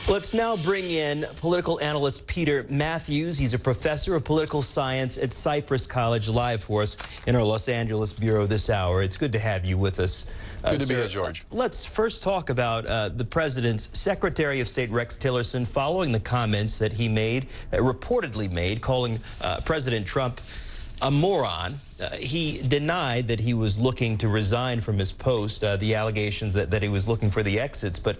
Let's now bring in political analyst Peter Mathews. He's a professor of political science at Cypress College, live for us in our Los Angeles bureau this hour. It's good to have you with us. Good to be here, George. Let's first talk about the president's Secretary of State, Rex Tillerson, following the comments that he made, reportedly made, calling President Trump a moron. He denied that he was looking to resign from his post, the allegations that he was looking for the exits, but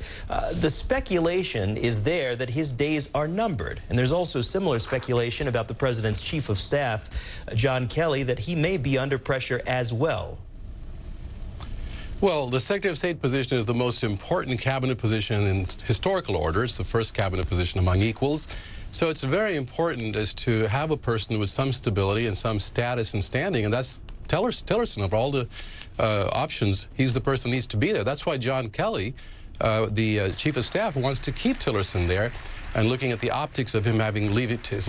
the speculation is there that his days are numbered. And there's also similar speculation about the president's chief of staff, John Kelly, that he may be under pressure as well. Well, the Secretary of State position is the most important cabinet position in historical order. It's the first cabinet position among equals. So it's very important as to have a person with some stability and some status and standing, and that's Tillerson. Of all the options, he's the person who needs to be there. That's why John Kelly, the chief of staff, wants to keep Tillerson there, and looking at the optics of him having to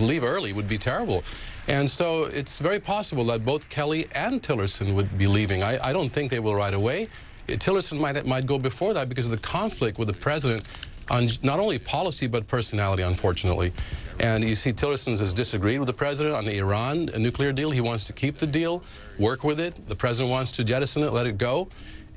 leave early would be terrible. And so it's very possible that both Kelly and Tillerson would be leaving. I don't think they will right away. Tillerson might go before that because of the conflict with the president on not only policy but personality, unfortunately. And you see Tillerson has disagreed with the president on the Iran nuclear deal. He wants to keep the deal, work with it. The president wants to jettison it, let it go.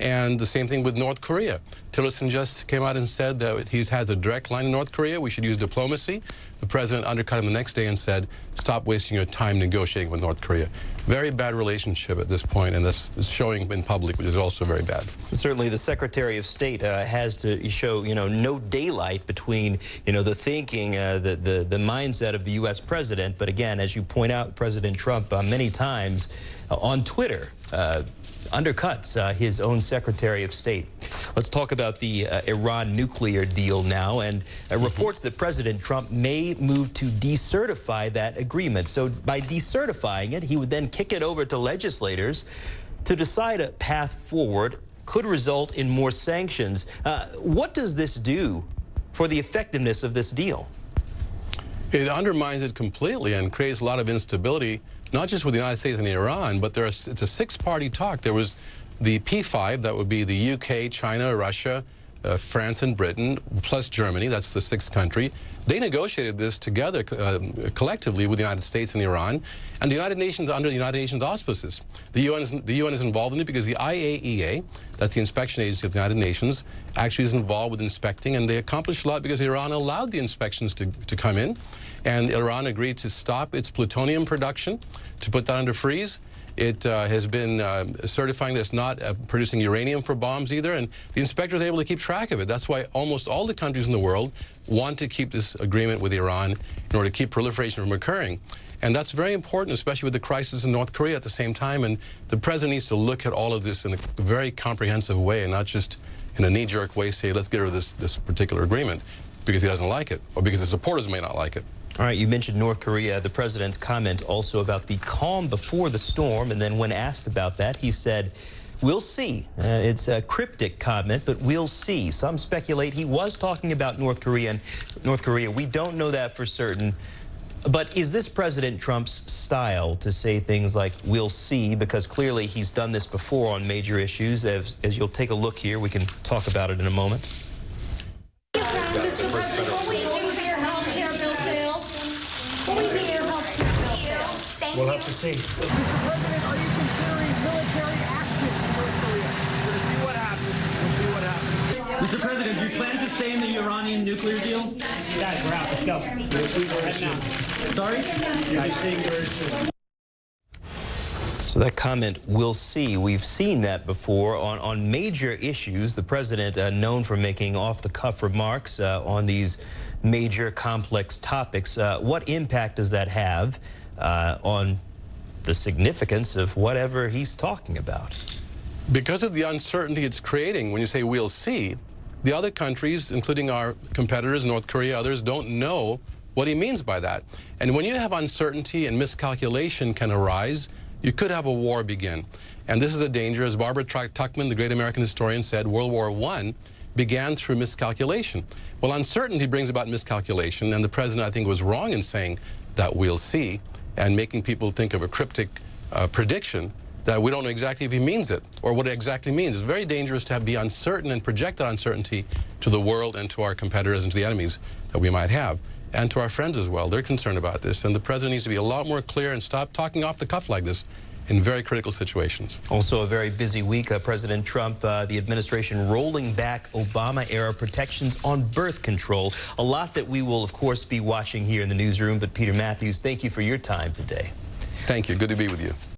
And the same thing with North Korea. Tillerson just came out and said that he has a direct line to North Korea. We should use diplomacy. The president undercut him the next day and said, stop wasting your time negotiating with North Korea. Very bad relationship at this point, and that's showing in public, which is also very bad. Certainly the Secretary of State has to show, no daylight between, the thinking, the mindset of the U.S. president. But again, as you point out, President Trump many times on Twitter undercuts his own Secretary of State. Let's talk about the Iran nuclear deal now, and reports that President Trump may move to decertify that agreement. So by decertifying it, he would then kick it over to legislators to decide a path forward, could result in more sanctions. What does this do for the effectiveness of this deal? It undermines it completely and creates a lot of instability, not just with the United States and Iran, but it's a six-party talk. There was the P5, that would be the UK, China, Russia, France, and Britain, plus Germany. That's the sixth country. They negotiated this together collectively with the United States and Iran, and the United Nations under the United Nations auspices. The UN is involved in it because the IAEA, that's the inspection agency of the United Nations, actually is involved with inspecting, and they accomplished a lot because Iran allowed the inspections to come in, and Iran agreed to stop its plutonium production, to put that under freeze. It has been certifying that it's not producing uranium for bombs either, and the inspector is able to keep track of it. That's why almost all the countries in the world want to keep this agreement with Iran in order to keep proliferation from occurring. And that's very important, especially with the crisis in North Korea at the same time. And the president needs to look at all of this in a very comprehensive way and not just in a knee-jerk way say, let's get rid of this particular agreement because he doesn't like it or because his supporters may not like it. All right, you mentioned North Korea. The president's comment also about the calm before the storm, and then when asked about that, he said, we'll see. It's a cryptic comment, but we'll see. Some speculate he was talking about North Korea. We don't know that for certain. But is this President Trump's style to say things like, we'll see, because clearly he's done this before on major issues? As you'll take a look here, we can talk about it in a moment. We'll have to see. Mr. President, are you considering military action in North Korea? We'll see what happens. We'll see what happens. Mr. President, do you plan to stay in the Iranian nuclear deal? Guys, we're out. Let's go. We'll see very soon. Sorry? Guys, see very soon. So that comment, we'll see. We've seen that before on major issues. The president known for making off-the-cuff remarks on these major complex topics. What impact does that have on the significance of whatever he's talking about? Because of the uncertainty it's creating, when you say we'll see, the other countries, including our competitors, North Korea, others, don't know what he means by that. And when you have uncertainty and miscalculation can arise, you could have a war begin. And this is a danger. As Barbara Tuchman, the great American historian, said, World War I began through miscalculation. Well, uncertainty brings about miscalculation, and the president, I think, was wrong in saying that we'll see and making people think of a cryptic prediction that we don't know exactly if he means it or what it exactly means. It's very dangerous to be uncertain and project that uncertainty to the world and to our competitors and to the enemies that we might have, and to our friends as well. They're concerned about this, and the president needs to be a lot more clear and stop talking off the cuff like this in very critical situations. Also a very busy week. President Trump, the administration rolling back Obama-era protections on birth control. A lot that we will, of course, be watching here in the newsroom. But Peter Mathews, thank you for your time today. Thank you. Good to be with you.